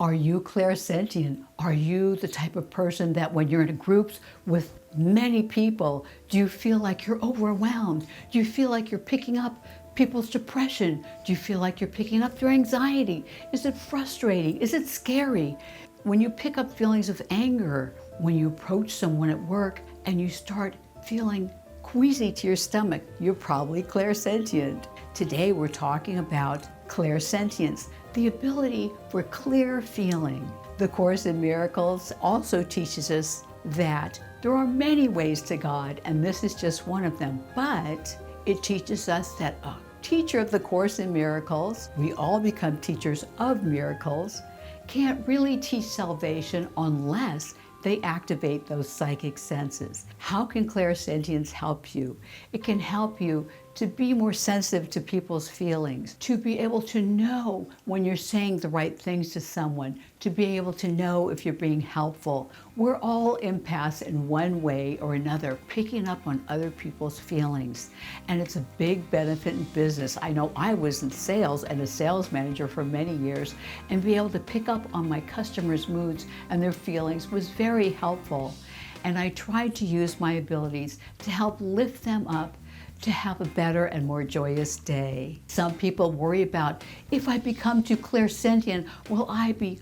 Are you clairsentient? Are you the type of person that when you're in groups with many people, do you feel like you're overwhelmed? Do you feel like you're picking up people's depression? Do you feel like you're picking up their anxiety? Is it frustrating? Is it scary? When you pick up feelings of anger, when you approach someone at work and you start feeling queasy to your stomach, you're probably clairsentient. Today we're talking about clairsentience, the ability for clear feeling. The Course in Miracles also teaches us that there are many ways to God, and this is just one of them. But it teaches us that a teacher of the Course in Miracles, we all become teachers of miracles, can't really teach salvation unless they activate those psychic senses. How can clairsentience help you? It can help you to be more sensitive to people's feelings, to be able to know when you're saying the right things to someone, to be able to know if you're being helpful. We're all empaths in one way or another, picking up on other people's feelings. And it's a big benefit in business. I know I was in sales and a sales manager for many years, and be able to pick up on my customers' moods and their feelings was very helpful. And I tried to use my abilities to help lift them up to have a better and more joyous day. Some people worry about, if I become too clairsentient, will I be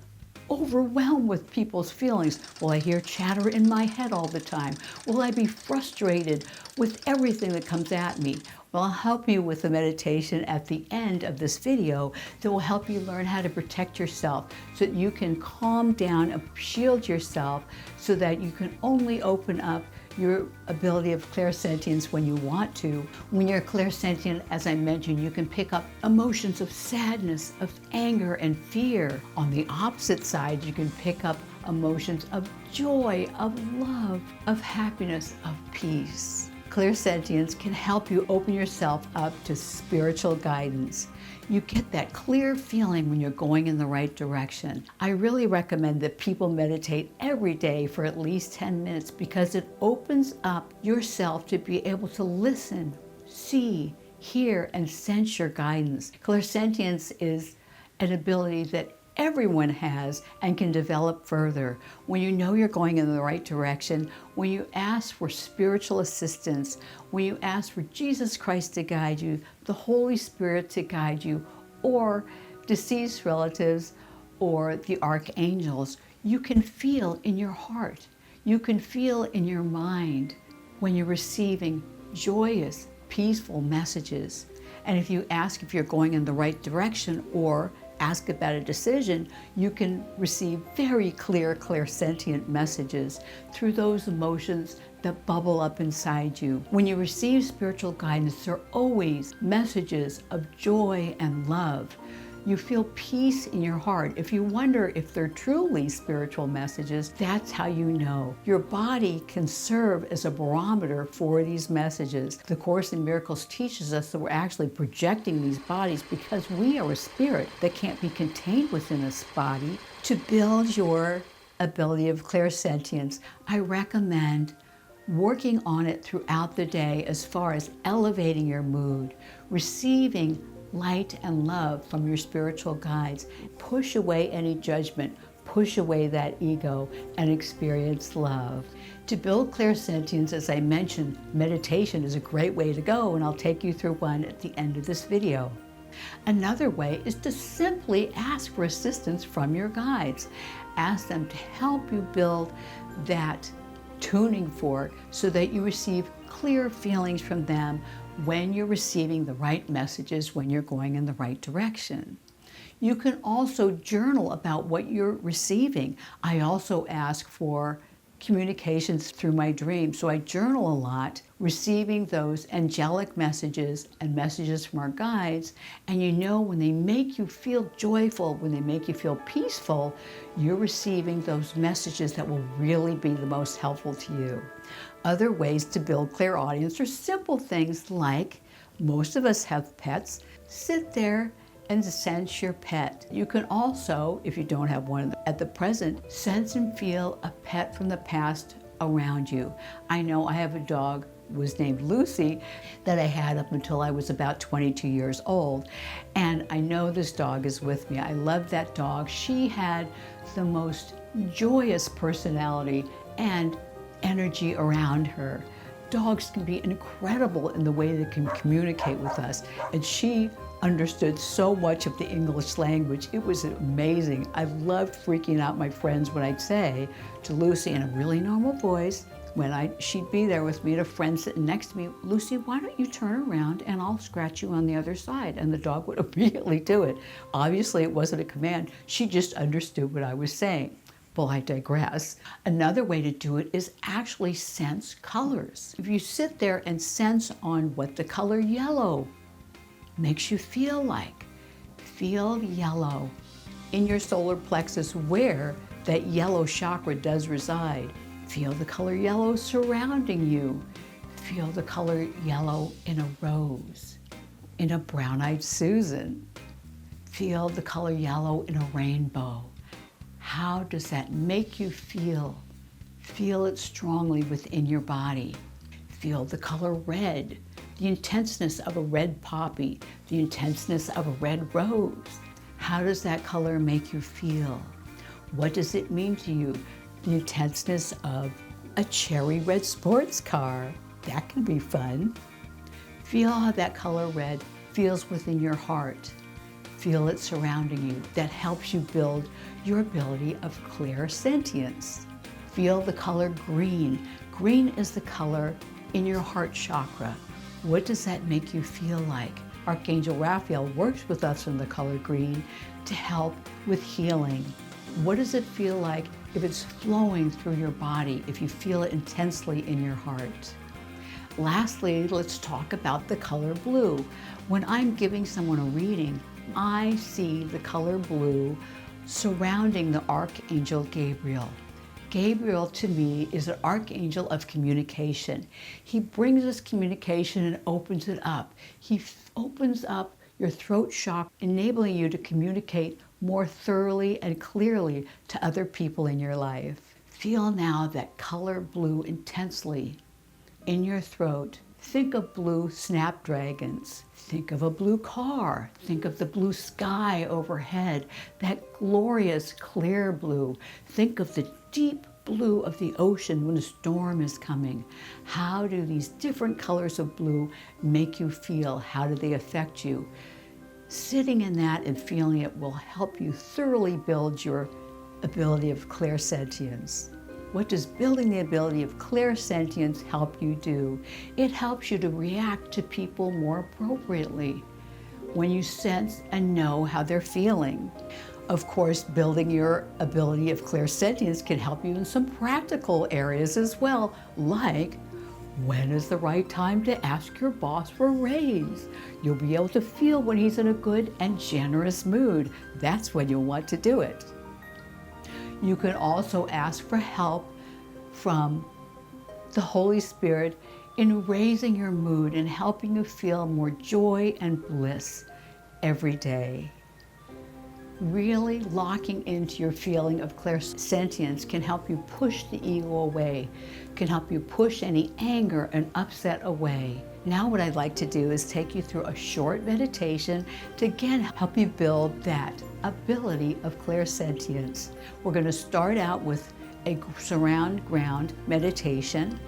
overwhelmed with people's feelings? Will I hear chatter in my head all the time? Will I be frustrated with everything that comes at me? Well, I'll help you with a meditation at the end of this video that will help you learn how to protect yourself so that you can calm down and shield yourself so that you can only open up your ability of clairsentience when you want to. When you're clairsentient, as I mentioned, you can pick up emotions of sadness, of anger, and fear. On the opposite side, you can pick up emotions of joy, of love, of happiness, of peace. Clairsentience can help you open yourself up to spiritual guidance. You get that clear feeling when you're going in the right direction. I really recommend that people meditate every day for at least 10 minutes because it opens up yourself to be able to listen, see, hear, and sense your guidance. Clairsentience is an ability that everyone has and can develop further. When you know you're going in the right direction, when you ask for spiritual assistance, when you ask for Jesus Christ to guide you, the Holy Spirit to guide you, or deceased relatives, or the archangels, you can feel in your heart, you can feel in your mind when you're receiving joyous, peaceful messages. And if you ask if you're going in the right direction or ask about a decision, you can receive very clear, clairsentient messages through those emotions that bubble up inside you. When you receive spiritual guidance, there are always messages of joy and love. You feel peace in your heart. If you wonder if they're truly spiritual messages, that's how you know. Your body can serve as a barometer for these messages. The Course in Miracles teaches us that we're actually projecting these bodies because we are a spirit that can't be contained within this body. To build your ability of clairsentience, I recommend working on it throughout the day as far as elevating your mood, receiving light and love from your spiritual guides. Push away any judgment, push away that ego, and experience love. To build clairsentience, as I mentioned, meditation is a great way to go, and I'll take you through one at the end of this video. Another way is to simply ask for assistance from your guides. Ask them to help you build that tuning fork so that you receive clear feelings from them when you're receiving the right messages, when you're going in the right direction. You can also journal about what you're receiving. I also ask for communications through my dreams, so I journal a lot, receiving those angelic messages and messages from our guides, and you know when they make you feel joyful, when they make you feel peaceful, you're receiving those messages that will really be the most helpful to you. Other ways to build clairaudience are simple things like, most of us have pets, sit there and sense your pet. You can also, if you don't have one at the present, sense and feel a pet from the past around you. I know I have a dog was named Lucy, that I had up until I was about 22 years old. And I know this dog is with me. I love that dog. She had the most joyous personality and energy around her. Dogs can be incredible in the way they can communicate with us. And she understood so much of the English language. It was amazing. I loved freaking out my friends when I'd say to Lucy in a really normal voice, when she'd be there with me and a friend sitting next to me, Lucy, why don't you turn around and I'll scratch you on the other side? And the dog would immediately do it. Obviously, it wasn't a command. She just understood what I was saying. Well, I digress. Another way to do it is actually sense colors. If you sit there and sense on what the color yellow makes you feel like, feel yellow in your solar plexus where that yellow chakra does reside. Feel the color yellow surrounding you. Feel the color yellow in a rose, in a brown-eyed Susan. Feel the color yellow in a rainbow. How does that make you feel? Feel it strongly within your body. Feel the color red, the intenseness of a red poppy, the intenseness of a red rose. How does that color make you feel? What does it mean to you? The intenseness of a cherry red sports car. That can be fun. Feel how that color red feels within your heart. Feel it surrounding you. That helps you build your ability of clairsentience. Feel the color green. Green is the color in your heart chakra. What does that make you feel like? Archangel Raphael works with us in the color green to help with healing. What does it feel like if it's flowing through your body, if you feel it intensely in your heart? Lastly, let's talk about the color blue. When I'm giving someone a reading, I see the color blue surrounding the Archangel Gabriel. Gabriel, to me, is an archangel of communication. He brings us communication and opens it up. He opens up your throat chakra, enabling you to communicate more thoroughly and clearly to other people in your life. Feel now that color blue intensely in your throat. Think of blue snapdragons. Think of a blue car. Think of the blue sky overhead, that glorious clear blue. Think of the deep blue of the ocean when a storm is coming. How do these different colors of blue make you feel? How do they affect you? Sitting in that and feeling it will help you thoroughly build your ability of clairsentience. What does building the ability of clairsentience help you do? It helps you to react to people more appropriately when you sense and know how they're feeling. Of course, building your ability of clairsentience can help you in some practical areas as well, like when is the right time to ask your boss for a raise? You'll be able to feel when he's in a good and generous mood. That's when you'll want to do it. You can also ask for help from the Holy Spirit in raising your mood and helping you feel more joy and bliss every day. Really locking into your feeling of clairsentience can help you push the ego away, can help you push any anger and upset away. Now what I'd like to do is take you through a short meditation to again help you build that ability of clairsentience. We're going to start out with a surround ground meditation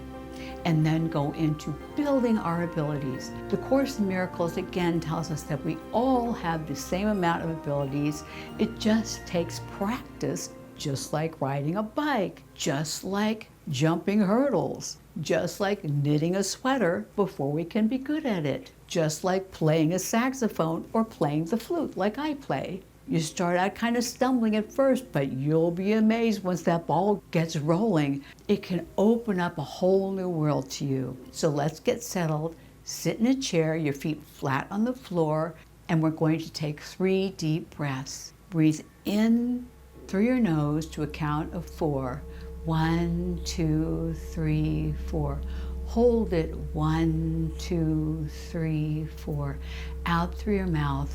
and then go into building our abilities. The Course in Miracles again tells us that we all have the same amount of abilities. It just takes practice, just like riding a bike, just like jumping hurdles, just like knitting a sweater before we can be good at it, just like playing a saxophone or playing the flute like I play. You start out kind of stumbling at first, but you'll be amazed once that ball gets rolling. It can open up a whole new world to you. So let's get settled. Sit in a chair, your feet flat on the floor, and we're going to take 3 deep breaths. Breathe in through your nose to a count of 4. 1, 2, 3, 4. Hold it. 1, 2, 3, 4. Out through your mouth.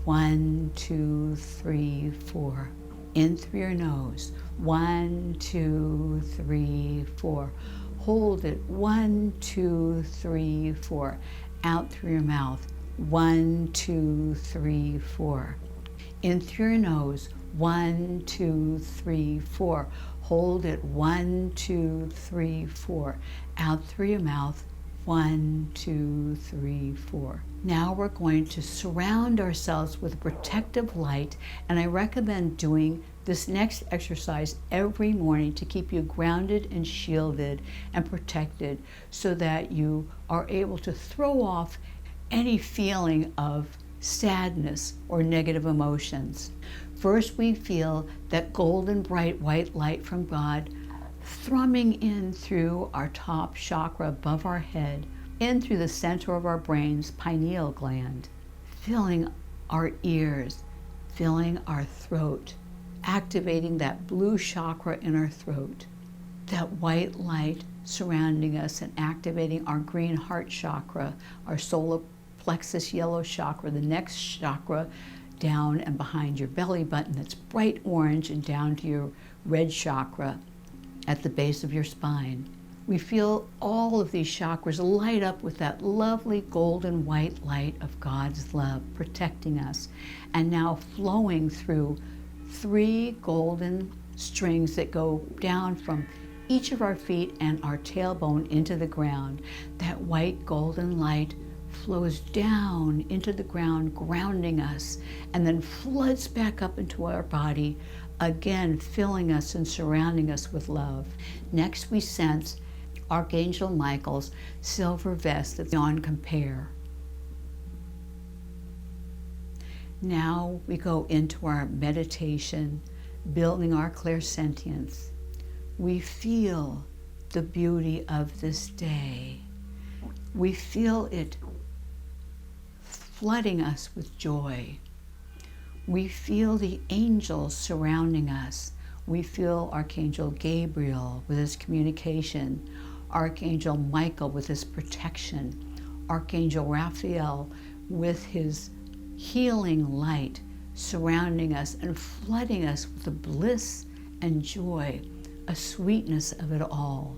1, 2, 3, 4. In through your nose. 1, 2, 3, 4. Hold it. 1, 2, 3, 4. Out through your mouth. 1, 2, 3, 4. In through your nose. 1, 2, 3, 4. Hold it. 1, 2, 3, 4. Out through your mouth. 1, 2, 3, 4. Now we're going to surround ourselves with protective light, and I recommend doing this next exercise every morning to keep you grounded and shielded and protected so that you are able to throw off any feeling of sadness or negative emotions. First, we feel that golden bright white light from God thrumming in through our top chakra above our head, in through the center of our brain's pineal gland, filling our ears, filling our throat, activating that blue chakra in our throat, that white light surrounding us and activating our green heart chakra, our solar plexus yellow chakra, the next chakra down and behind your belly button that's bright orange, and down to your red chakra at the base of your spine. We feel all of these chakras light up with that lovely golden white light of God's love protecting us, and now flowing through 3 golden strings that go down from each of our feet and our tailbone into the ground. That white golden light flows down into the ground, grounding us, and then floods back up into our body, again filling us and surrounding us with love. Next, we sense Archangel Michael's silver vest that's beyond compare. Now we go into our meditation, building our clairsentience. We feel the beauty of this day. We feel it flooding us with joy. We feel the angels surrounding us. We feel Archangel Gabriel with his communication, Archangel Michael with his protection, Archangel Raphael with his healing light surrounding us and flooding us with the bliss and joy, a sweetness of it all.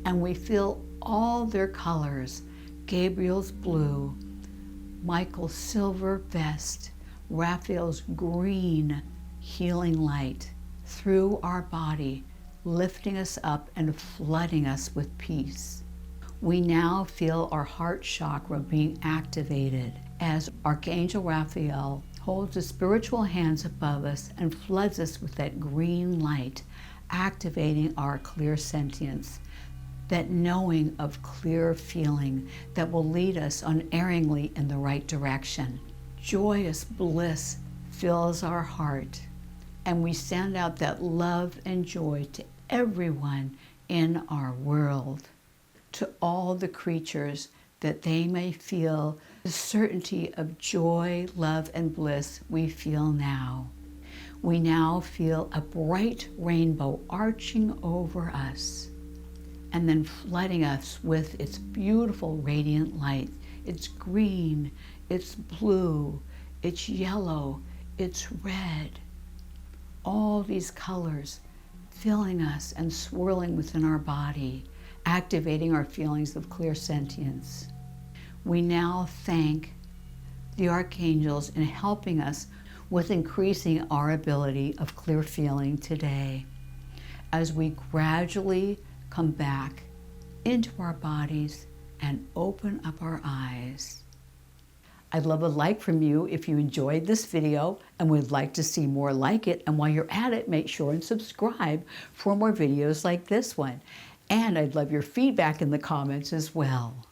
And we feel all their colors, Gabriel's blue, Michael's silver vest, Raphael's green healing light through our body, lifting us up and flooding us with peace. We now feel our heart chakra being activated as Archangel Raphael holds his spiritual hands above us and floods us with that green light, activating our clairsentience, that knowing of clear feeling that will lead us unerringly in the right direction. Joyous bliss fills our heart, and we send out that love and joy to everyone in our world, to all the creatures, that they may feel the certainty of joy, love, and bliss we feel now. We now feel a bright rainbow arching over us and then flooding us with its beautiful radiant light. It's green, it's blue, it's yellow, it's red. All these colors filling us and swirling within our body, activating our feelings of clairsentience. We now thank the archangels in helping us with increasing our ability of clear feeling today as we gradually come back into our bodies and open up our eyes. I'd love a like from you if you enjoyed this video and would like to see more like it. And while you're at it, make sure and subscribe for more videos like this one. And I'd love your feedback in the comments as well.